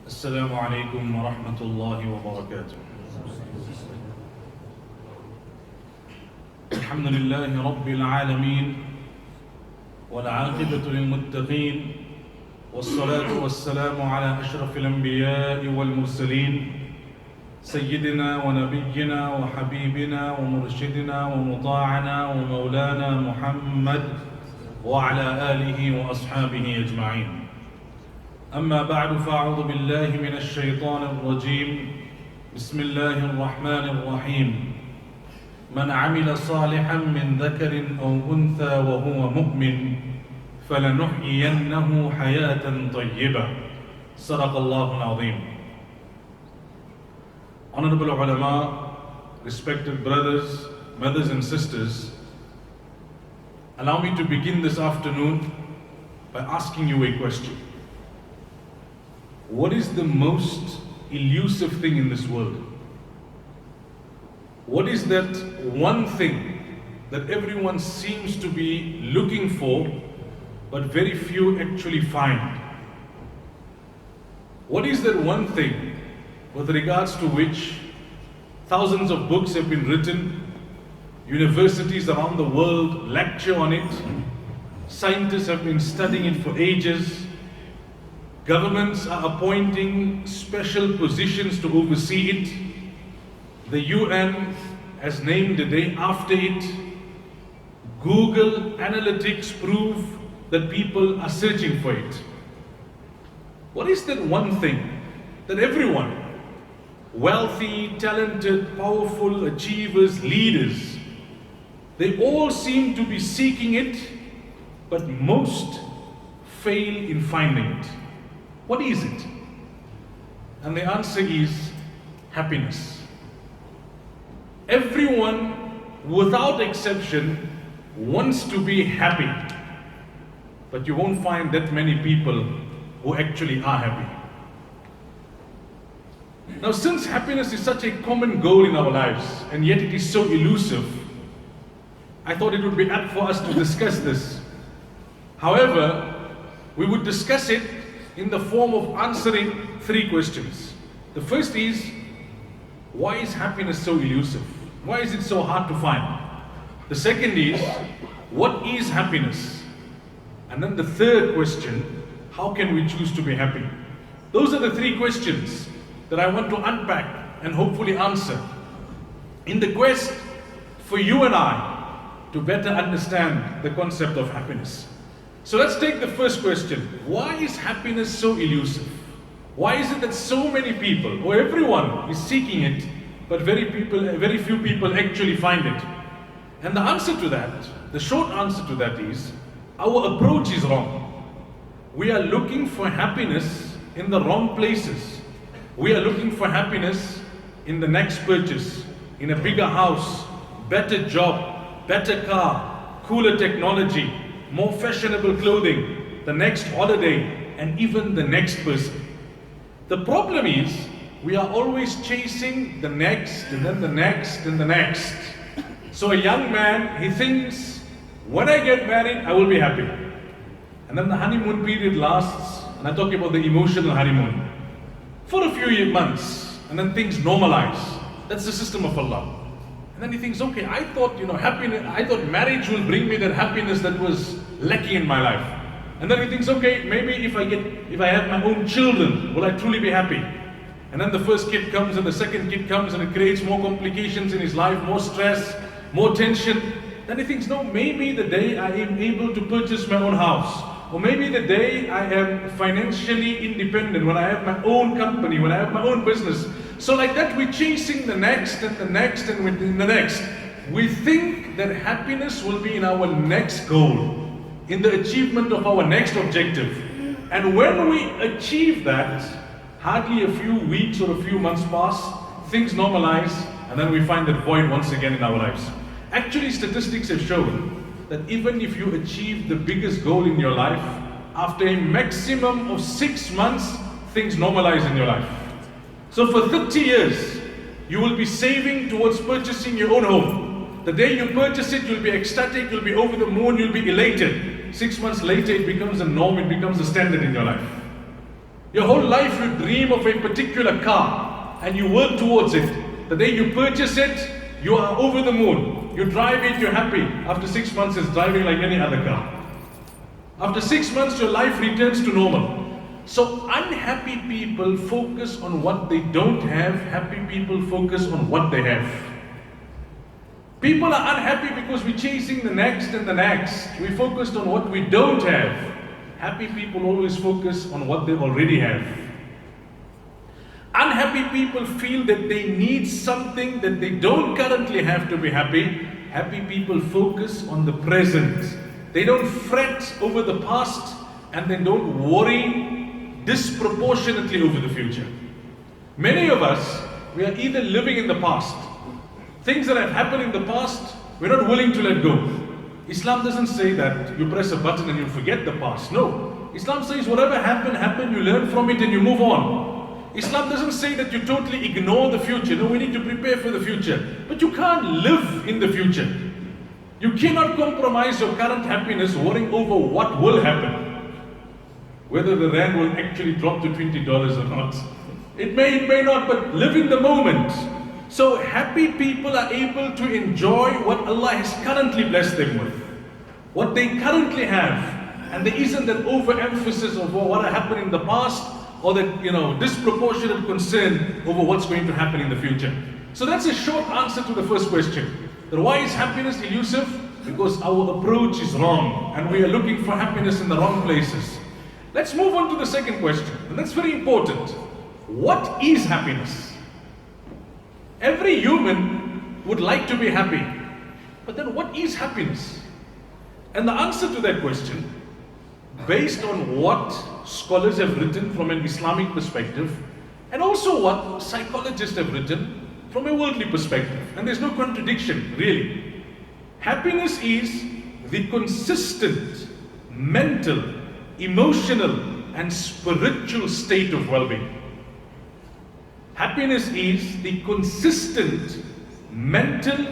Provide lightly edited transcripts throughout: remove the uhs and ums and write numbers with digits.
السلام عليكم ورحمة الله وبركاته. الحمد لله رب العالمين والعاقبة للمتقين والصلاة والسلام على أشرف الأنبياء والمرسلين سيدنا ونبينا وحبيبنا ومرشدنا ومطاعنا ومولانا محمد وعلى آله وأصحابه أجمعين. أما بعد فأعوذ بالله من الشيطان الرجيم. بسم الله الرحمن الرحيم. من عمل صالحا من ذكر أو أنثى وهو مؤمن فلنحيينه حياة طيبة. صدق الله العظيم. Honorable ulama, respected brothers, mothers and sisters, allow me to begin this afternoon by asking you a question. What is the most elusive thing in this world? What is that one thing that everyone seems to be looking for, but very few actually find? What is that one thing with regards to which thousands of books have been written, universities around the world lecture on it, scientists have been studying it for ages, governments are appointing special positions to oversee it, the UN has named a day after it, Google Analytics prove that people are searching for it. What is that one thing that everyone, wealthy, talented, powerful, achievers, leaders, they all seem to be seeking it, but most fail in finding it? What is it? And the answer is happiness. Everyone, without exception, wants to be happy, but you won't find that many people who actually are happy. Now, since happiness is such a common goal in our lives, and yet it is so elusive, I thought it would be apt for us to discuss this. However, we would discuss it in the form of answering three questions. The first is, why is happiness so elusive? Why is it so hard to find? The second is, what is happiness? And then the third question, how can we choose to be happy? Those are the three questions that I want to unpack and hopefully answer in the quest for you and I to better understand the concept of happiness. So let's take the first question. Why is happiness so elusive? Why is it that so many people, or everyone, is seeking it, but very few people actually find it? And the answer to that, the short answer to that is, our approach is wrong. We are looking for happiness in the wrong places. We are looking for happiness in the next purchase, in a bigger house, better job, better car, cooler technology, more fashionable clothing, the next holiday, and even the next person. The problem is, we are always chasing the next, and then the next, and the next. So a young man, he thinks, when I get married, I will be happy. And then the honeymoon period lasts, and I'm talking about the emotional honeymoon, for a few months, and then things normalize. That's the system of Allah. And then he thinks, okay, I thought, happiness, I thought marriage will bring me that happiness that was lacking in my life. And then he thinks, okay, maybe if I have my own children, will I truly be happy? And then the first kid comes and the second kid comes and it creates more complications in his life, more stress, more tension. Then he thinks, no, maybe the day I am able to purchase my own house, or maybe the day I am financially independent, when I have my own company, when I have my own business. So like that, we're chasing the next and the next and within the next. We think that happiness will be in our next goal, in the achievement of our next objective. And when we achieve that, hardly a few weeks or a few months pass, things normalize, and then we find that void once again in our lives. Actually, statistics have shown that even if you achieve the biggest goal in your life, after a maximum of 6 months, things normalize in your life. So for 30 years, you will be saving towards purchasing your own home. The day you purchase it, you'll be ecstatic, you'll be over the moon, you'll be elated. 6 months later, it becomes a norm, it becomes a standard in your life. Your whole life you dream of a particular car and you work towards it. The day you purchase it, you are over the moon. You drive it, you're happy. After 6 months, it's driving like any other car. After 6 months, your life returns to normal. So unhappy people focus on what they don't have. Happy people focus on what they have. People are unhappy because we're chasing the next and the next. We focused on what we don't have. Happy people always focus on what they already have. Unhappy people feel that they need something that they don't currently have to be happy. Happy people focus on the present. They don't fret over the past and they don't worry disproportionately over the future. Many of us, we are either living in the past. Things that have happened in the past, we're not willing to let go. Islam doesn't say that you press a button and you forget the past. No. Islam says whatever happened, you learn from it and you move on. Islam doesn't say that you totally ignore the future. No, we need to prepare for the future. But you can't live in the future. You cannot compromise your current happiness worrying over what will happen. Whether the rand will actually drop to $20 or not. It may not, but live in the moment. So happy people are able to enjoy what Allah has currently blessed them with. What they currently have. And there isn't that overemphasis of what happened in the past or that, disproportionate concern over what's going to happen in the future. So that's a short answer to the first question. That why is happiness elusive? Because our approach is wrong and we are looking for happiness in the wrong places. Let's move on to the second question, and that's very important. What is happiness? Every human would like to be happy, but then what is happiness? And the answer to that question, based on what scholars have written from an Islamic perspective, and also what psychologists have written from a worldly perspective, and there's no contradiction really. Happiness is the consistent mental, emotional, and spiritual state of well-being. Happiness is the consistent mental,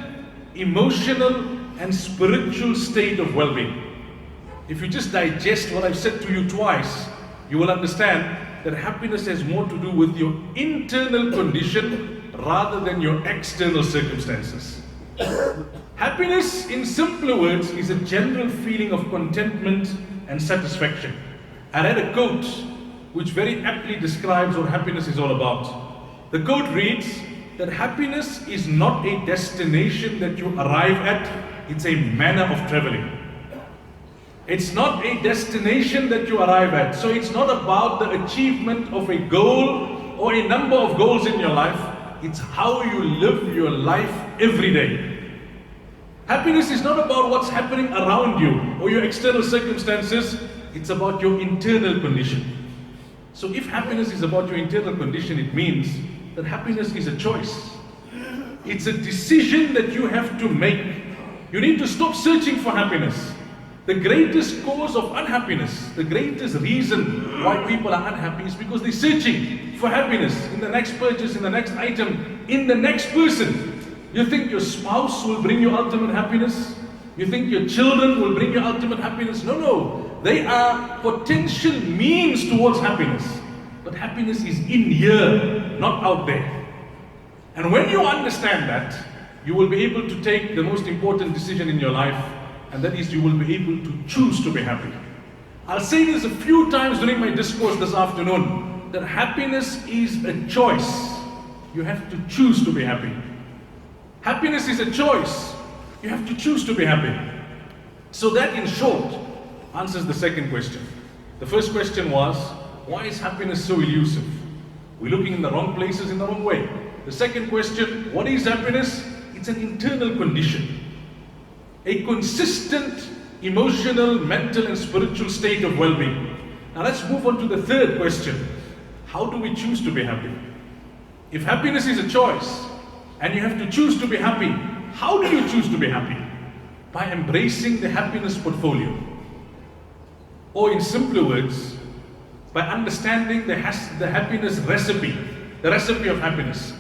emotional, and spiritual state of well-being. If you just digest what I've said to you twice, you will understand that happiness has more to do with your internal condition rather than your external circumstances. Happiness, in simpler words, is a general feeling of contentment and satisfaction. I read a quote which very aptly describes what happiness is all about. The quote reads that happiness is not a destination that you arrive at, it's a manner of traveling. It's not a destination that you arrive at. So it's not about the achievement of a goal or a number of goals in your life. It's how you live your life every day. Happiness is not about what's happening around you or your external circumstances. It's about your internal condition. So if happiness is about your internal condition, it means that happiness is a choice. It's a decision that you have to make. You need to stop searching for happiness. The greatest cause of unhappiness, the greatest reason why people are unhappy is because they're searching for happiness in the next purchase, in the next item, in the next person. You think your spouse will bring you ultimate happiness? You think your children will bring you ultimate happiness? No. They are potential means towards happiness. But happiness is in here, not out there. And when you understand that, you will be able to take the most important decision in your life, and that is you will be able to choose to be happy. I'll say this a few times during my discourse this afternoon, that happiness is a choice. You have to choose to be happy. Happiness is a choice. You have to choose to be happy. So that, in short, answers the second question. The first question was, why is happiness so elusive? We're looking in the wrong places in the wrong way. The second question, what is happiness? It's an internal condition. A consistent emotional, mental, and spiritual state of well-being. Now let's move on to the third question. How do we choose to be happy? If happiness is a choice, and you have to choose to be happy, how do you choose to be happy? By embracing the happiness portfolio. Or in simpler words, by understanding the happiness recipe, the recipe of happiness.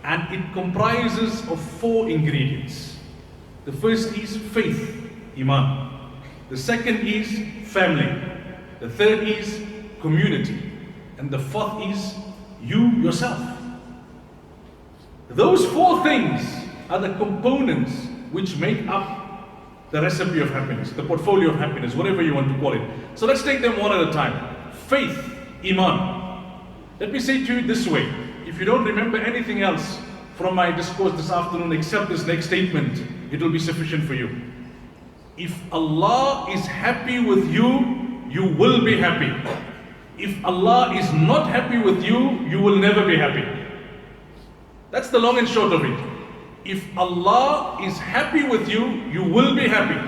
And it comprises of 4 ingredients. The first is faith, iman. The second is family. The third is community. and the fourth is you yourself. Those four things are the components which make up the recipe of happiness, the portfolio of happiness, whatever you want to call it. So let's take them one at a time. Faith, Iman. Let me say to you this way, if you don't remember anything else from my discourse this afternoon except this next statement, it will be sufficient for you. If Allah is happy with you, you will be happy. If Allah is not happy with you, you will never be happy. That's the long and short of it. If Allah is happy with you, you will be happy.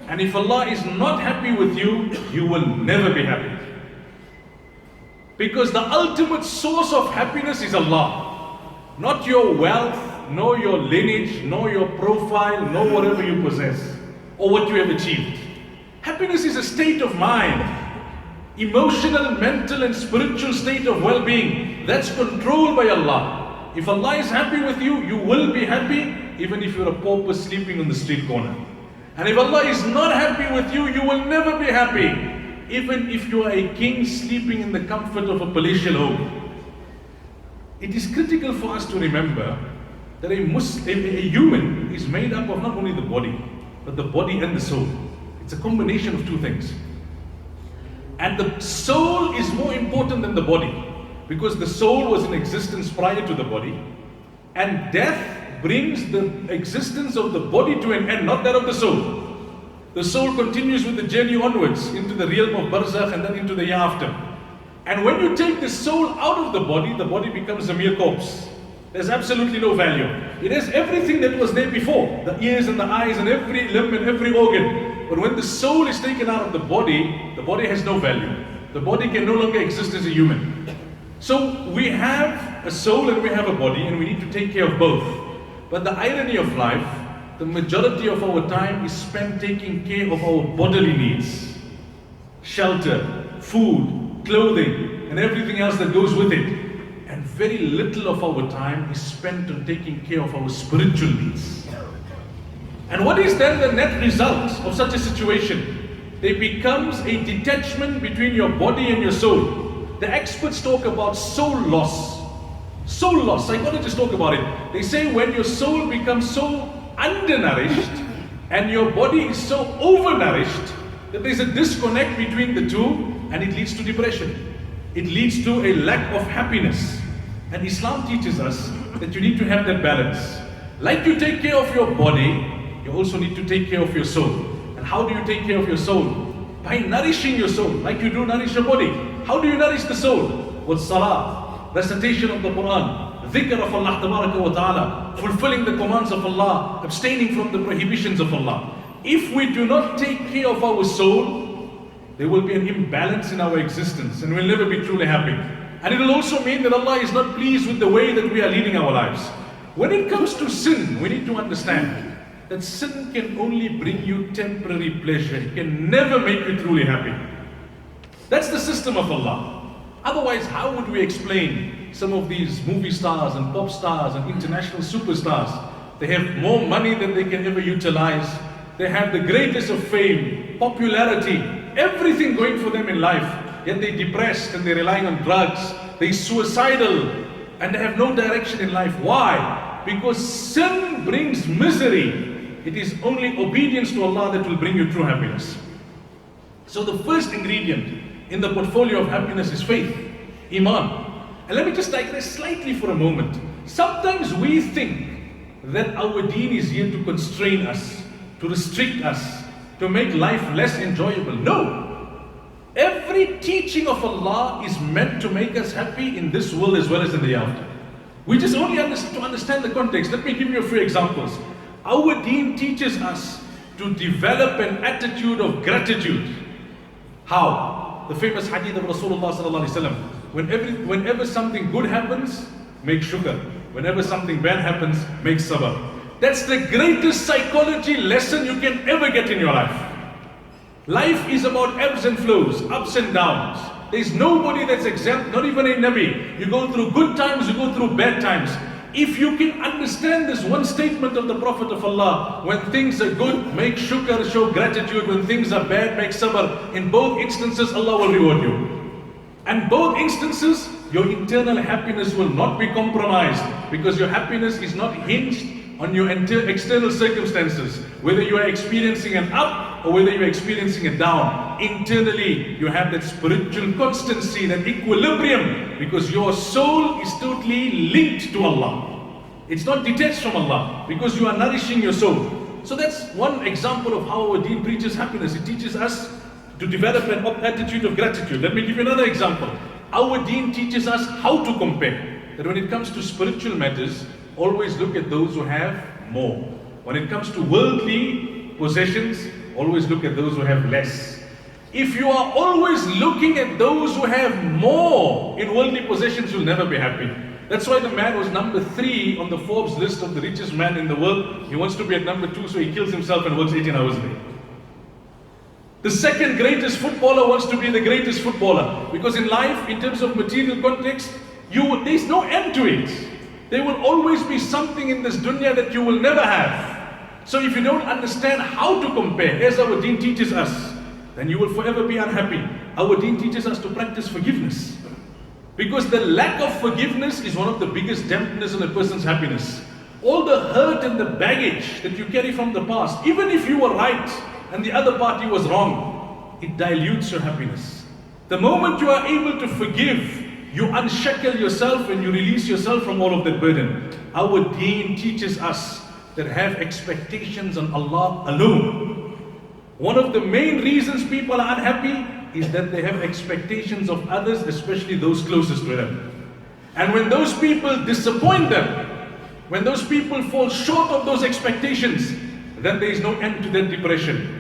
And if Allah is not happy with you, you will never be happy. Because the ultimate source of happiness is Allah. Not your wealth, nor your lineage, nor your profile, nor whatever you possess, or what you have achieved. Happiness is a state of mind. Emotional, mental and spiritual state of well-being. That's controlled by Allah. If Allah is happy with you, you will be happy, even if you're a pauper sleeping on the street corner. And if Allah is not happy with you, you will never be happy, even if you are a king sleeping in the comfort of a palatial home. It is critical for us to remember that a human is made up of not only the body, but the body and the soul. It's a combination of two things. And the soul is more important than the body, because the soul was in existence prior to the body, and death brings the existence of the body to an end, not that of the soul. The soul continues with the journey onwards into the realm of barzakh and then into the hereafter. And when you take the soul out of the body becomes a mere corpse. There's absolutely no value. It has everything that was there before, the ears and the eyes and every limb and every organ. But when the soul is taken out of the body has no value. The body can no longer exist as a human. So we have a soul and we have a body, and we need to take care of both. But the irony of life, the majority of our time is spent taking care of our bodily needs. Shelter, food, clothing, and everything else that goes with it. And very little of our time is spent on taking care of our spiritual needs. And what is then the net result of such a situation? There becomes a detachment between your body and your soul. The experts talk about soul loss. Soul loss, psychologists talk about it. They say when your soul becomes so undernourished and your body is so overnourished that there's a disconnect between the two, and it leads to depression. It leads to a lack of happiness. And Islam teaches us that you need to have that balance. Like you take care of your body, you also need to take care of your soul. And how do you take care of your soul? By nourishing your soul, like you do nourish your body. How do you nourish the soul? With salah, recitation of the Quran, dhikr of Allah tabaraka wa ta'ala, fulfilling the commands of Allah, abstaining from the prohibitions of Allah. If we do not take care of our soul, there will be an imbalance in our existence and we'll never be truly happy. And it will also mean that Allah is not pleased with the way that we are leading our lives. When it comes to sin, we need to understand that sin can only bring you temporary pleasure. It can never make you truly happy. That's the system of Allah. Otherwise, how would we explain some of these movie stars and pop stars and international superstars? They have more money than they can ever utilize. They have the greatest of fame, popularity, everything going for them in life. Yet they're depressed and they're relying on drugs. They're suicidal and they have no direction in life. Why? Because sin brings misery. It is only obedience to Allah that will bring you true happiness. So the first ingredient in the portfolio of happiness is faith, Iman. And let me just digress slightly for a moment. Sometimes we think that our deen is here to constrain us, to restrict us, to make life less enjoyable. No! Every teaching of Allah is meant to make us happy in this world as well as in the hereafter. We just only to understand the context. Let me give you a few examples. Our deen teaches us to develop an attitude of gratitude. How? The famous hadith of Rasulullah sallallahu alaihi wasallam. Whenever something good happens, make shukr. Whenever something bad happens, make sabr. That's the greatest psychology lesson you can ever get in your life. Life is about ebbs and flows, ups and downs. There's nobody that's exempt, not even a Nabi. You go through good times, you go through bad times. If you can understand this one statement of the Prophet of Allah, when things are good, make shukr, show gratitude. When things are bad, make sabr. In both instances, Allah will reward you. And both instances, your internal happiness will not be compromised, because your happiness is not hinged on your external circumstances, whether you are experiencing an up or whether you are experiencing a down. Internally, you have that spiritual constancy, that equilibrium, because your soul is totally linked to Allah. It's not detached from Allah, because you are nourishing your soul. So that's one example of how our deen preaches happiness. It teaches us to develop an attitude of gratitude. Let me give you another example. Our deen teaches us how to compare. That when it comes to spiritual matters, always look at those who have more. When it comes to worldly possessions, always look at those who have less. If you are always looking at those who have more in worldly possessions, you'll never be happy. That's why the man was number 3 on the Forbes list of the richest man in the world. He wants to be at number 2, so he kills himself and works 18 hours a day. The second greatest footballer wants to be the greatest footballer, because in life, in terms of material context, there's no end to it. There will always be something in this dunya that you will never have. So if you don't understand how to compare, as our deen teaches us, then you will forever be unhappy. Our deen teaches us to practice forgiveness, because the lack of forgiveness is one of the biggest dampeners on a person's happiness. All the hurt and the baggage that you carry from the past, even if you were right and the other party was wrong, it dilutes your happiness. The moment you are able to forgive, you unshackle yourself and you release yourself from all of that burden. Our deen teaches us that have expectations on Allah alone. One of the main reasons people are unhappy is that they have expectations of others, especially those closest to them. And when those people disappoint them, when those people fall short of those expectations, then there is no end to that depression.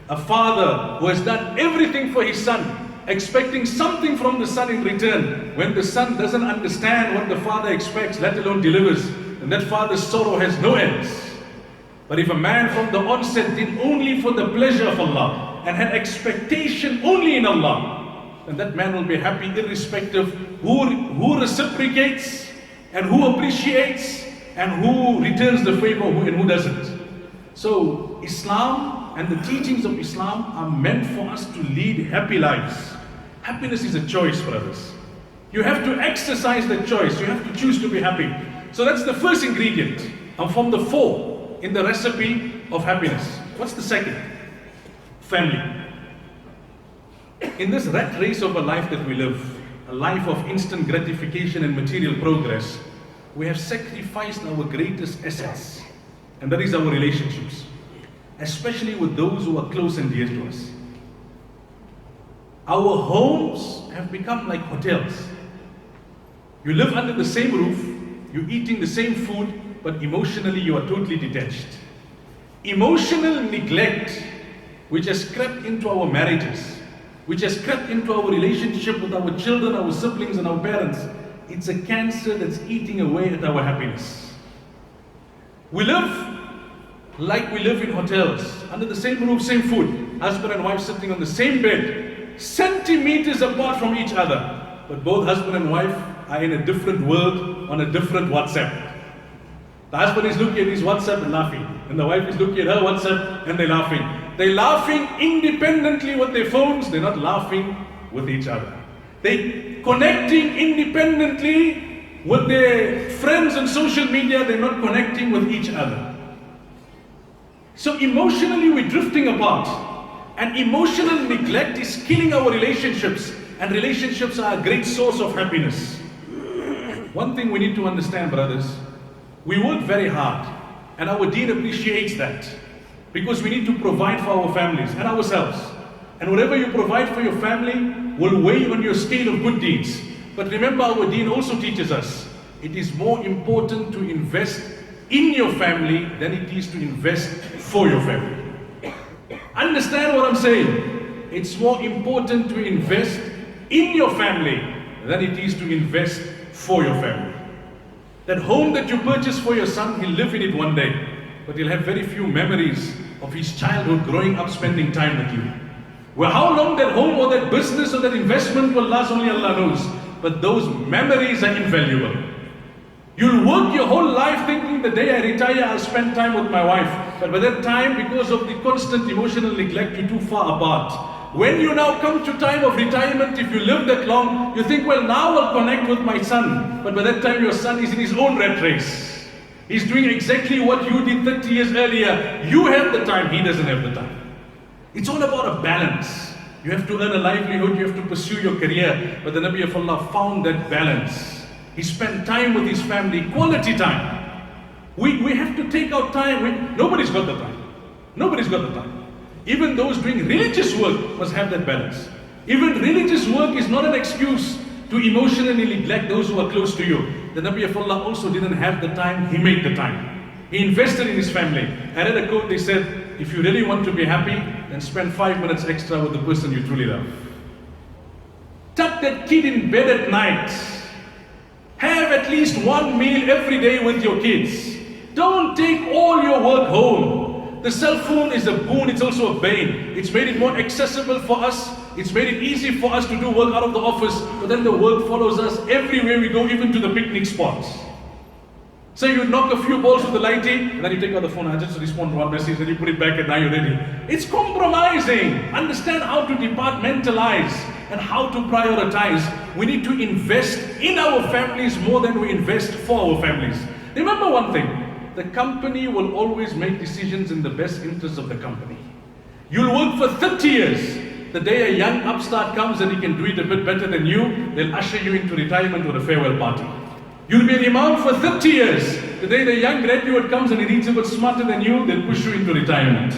A father who has done everything for his son, expecting something from the son in return, when the son doesn't understand what the father expects, let alone delivers, and that father's sorrow has no ends. But if a man from the onset did only for the pleasure of Allah and had expectation only in Allah, then that man will be happy irrespective who reciprocates and who appreciates and who returns the favor and who doesn't. So Islam and the teachings of Islam are meant for us to lead happy lives. Happiness is a choice, brothers. You have to exercise that choice. You have to choose to be happy. So that's the first ingredient, and from the 4 in the recipe of happiness. What's the second? Family. In this rat race of a life that we live, a life of instant gratification and material progress, we have sacrificed our greatest assets, and that is our relationships, especially with those who are close and dear to us. Our homes have become like hotels. You live under the same roof, you're eating the same food, but emotionally you are totally detached. Emotional neglect, which has crept into our marriages, which has crept into our relationship with our children, our siblings and our parents, it's a cancer that's eating away at our happiness. We live like we live in hotels, under the same roof, same food, husband and wife sitting on the same bed, centimeters apart from each other, but both husband and wife are in a different world on a different WhatsApp. The husband is looking at his WhatsApp and laughing, and the wife is looking at her WhatsApp and they're laughing. They're laughing independently with their phones, they're not laughing with each other. They're connecting independently with their friends on social media, they're not connecting with each other. So emotionally we're drifting apart, and emotional neglect is killing our relationships, and relationships are a great source of happiness. One thing we need to understand, brothers, we work very hard, and our deen appreciates that, because we need to provide for our families and ourselves. And whatever you provide for your family will weigh on your scale of good deeds. But remember, our deen also teaches us it is more important to invest in your family than it is to invest for your family. Understand what I'm saying? It's more important to invest in your family than it is to invest for your family. That home that you purchase for your son, he'll live in it one day, but he'll have very few memories of his childhood growing up spending time with you. Well, how long that home or that business or that investment will last, only Allah knows. But those memories are invaluable. You'll work your whole life thinking the day I retire, I'll spend time with my wife. But by that time, because of the constant emotional neglect, you're too far apart. When you now come to time of retirement, if you live that long, you think, well, now I'll connect with my son. But by that time, your son is in his own rat race. He's doing exactly what you did 30 years earlier. You have the time, he doesn't have the time. It's all about a balance. You have to earn a livelihood, you have to pursue your career. But the Nabi of Allah found that balance. He spent time with his family, quality time. We have to take out time. Nobody's got the time. Nobody's got the time. Even those doing religious work must have that balance. Even religious work is not an excuse to emotionally neglect those who are close to you. The Nabi of Allah also didn't have the time, he made the time. He invested in his family. I read a quote, they said, if you really want to be happy, then spend 5 minutes extra with the person you truly love. Tuck that kid in bed at night. Have at least one meal every day with your kids. Don't take all your work home. The cell phone is a boon, it's also a bane. It's made it more accessible for us. It's made it easy for us to do work out of the office, but then the work follows us everywhere we go, even to the picnic spots. So you knock a few balls with the lighty, and then you take out the phone, I just respond to one message, and you put it back and now you're ready. It's compromising. Understand how to departmentalize and how to prioritize. We need to invest in our families more than we invest for our families. Remember one thing. The company will always make decisions in the best interest of the company. You'll work for 30 years. The day a young upstart comes and he can do it a bit better than you, they'll usher you into retirement or a farewell party. You'll be an imam for 30 years. The day the young graduate comes and he reads a bit smarter than you, they'll push you into retirement.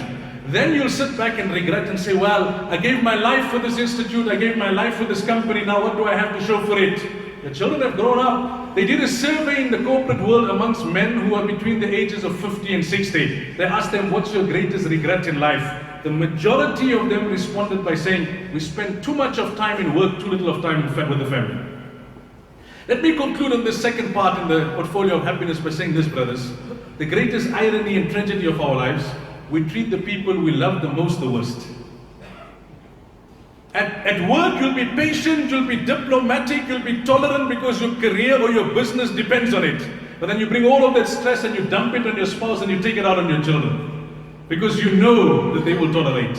Then you'll sit back and regret and say, well, I gave my life for this institute, I gave my life for this company, now what do I have to show for it? The children have grown up. They did a survey in the corporate world amongst men who are between the ages of 50 and 60. They asked them, what's your greatest regret in life? The majority of them responded by saying, we spend too much of time in work, too little of time with the family. Let me conclude on this second part in the portfolio of happiness by saying this, brothers. The greatest irony and tragedy of our lives, we treat the people we love the most the worst. At work, you'll be patient, you'll be diplomatic, you'll be tolerant because your career or your business depends on it. But then you bring all of that stress and you dump it on your spouse and you take it out on your children. Because you know that they will tolerate.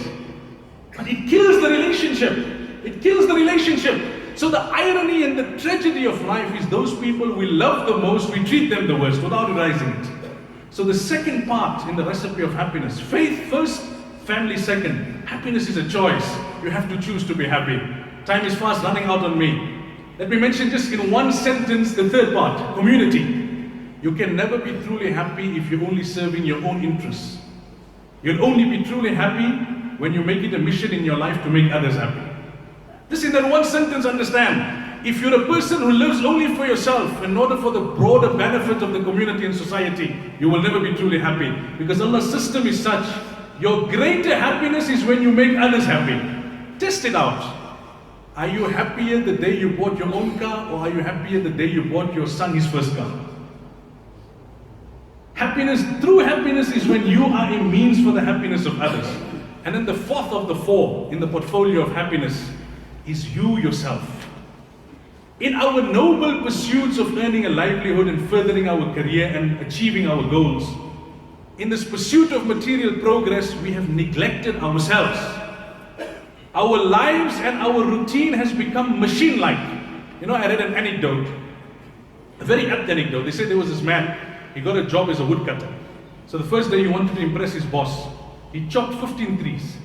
But it kills the relationship. It kills the relationship. So the irony and the tragedy of life is those people we love the most, we treat them the worst without realizing it. So the second part in the recipe of happiness, faith first, family second. Happiness is a choice. You have to choose to be happy. Time is fast running out on me. Let me mention just in one sentence the third part, community. You can never be truly happy if you're only serving your own interests. You'll only be truly happy when you make it a mission in your life to make others happy. Just in that one sentence, understand, if you're a person who lives only for yourself, in order for the broader benefit of the community and society, you will never be truly happy. Because Allah's system is such, your greater happiness is when you make others happy. Test it out. Are you happier the day you bought your own car, or are you happier the day you bought your son his first car? Happiness, true happiness is when you are a means for the happiness of others. And then the fourth of the four in the portfolio of happiness is you yourself. In our noble pursuits of earning a livelihood and furthering our career and achieving our goals, in this pursuit of material progress, we have neglected ourselves. Our lives and our routine has become machine-like. You know, I read an anecdote, a very apt anecdote. They said there was this man, he got a job as a woodcutter. So the first day he wanted to impress his boss. He chopped 15 trees.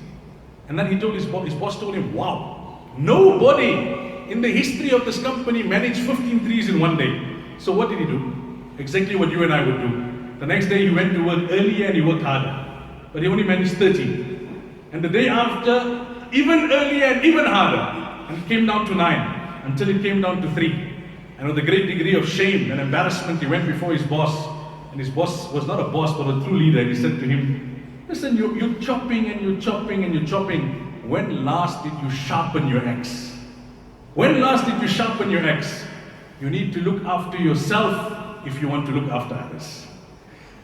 And then he told his boss told him, wow, nobody in the history of this company managed 15 trees in one day. So what did he do? Exactly what you and I would do. The next day he went to work earlier and he worked harder. But he only managed 30. And the day after, even earlier and even harder. And it came down to 9, until it came down to 3. And with a great degree of shame and embarrassment, he went before his boss. And his boss was not a boss, but a true leader. And he said to him, listen, you're chopping and you're chopping and you're chopping. When last did you sharpen your axe? When last did you sharpen your axe? You need to look after yourself if you want to look after others.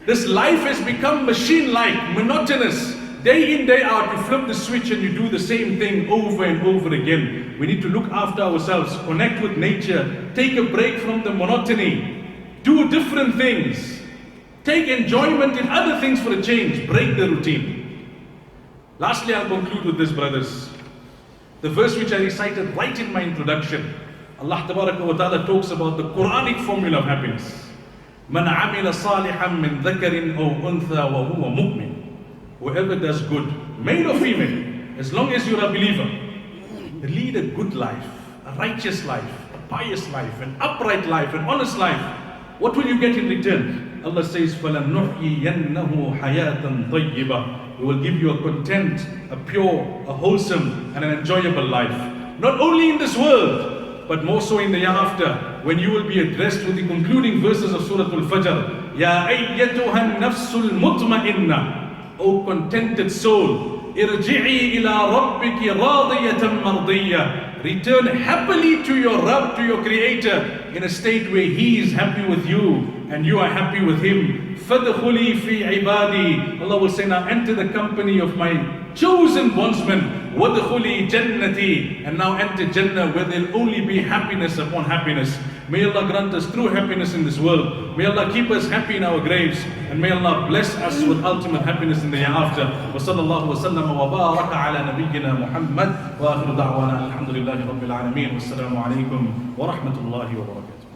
This life has become machine-like, monotonous. Day in, day out, you flip the switch and you do the same thing over and over again. We need to look after ourselves, connect with nature, take a break from the monotony, do different things, take enjoyment in other things for a change, break the routine. Lastly, I'll conclude with this, brothers. The verse which I recited right in my introduction, Allah Tabaraka wa Ta'ala talks about the Quranic formula of happiness. Man amila salihan min dhakarin aw untha wa huwa mu'min. Whoever does good, male or female, as long as you're a believer, lead a good life, a righteous life, a pious life, an upright life, an honest life. What will you get in return? Allah says, فَلَنُحْيِيَنَّهُ حَيَاةً طَيِّبًا. We will give you a content, a pure, a wholesome, and an enjoyable life. Not only in this world, but more so in the hereafter, when you will be addressed with the concluding verses of Surah Al-Fajr. Ya ayyatuha nafsul mutma'inna. O contented soul, irji'i ila rabbiki radiyatan mardiyya. Return happily to your Rabb, to your Creator, in a state where He is happy with you and you are happy with Him. فَدْخُلِي فِي عِبَادِي. Allah will say, now enter the company of my chosen bondsmen. وَدْخُلِي جَنَّتِي. And now enter Jannah, where there will only be happiness upon happiness. May Allah grant us true happiness in this world. May Allah keep us happy in our graves. And may Allah bless us with ultimate happiness in the hereafter. وصلى الله وسلم وبارك على نبينا محمد وآخر دعوانا الحمد لله رب العالمين والسلام عليكم ورحمة الله وبركاته.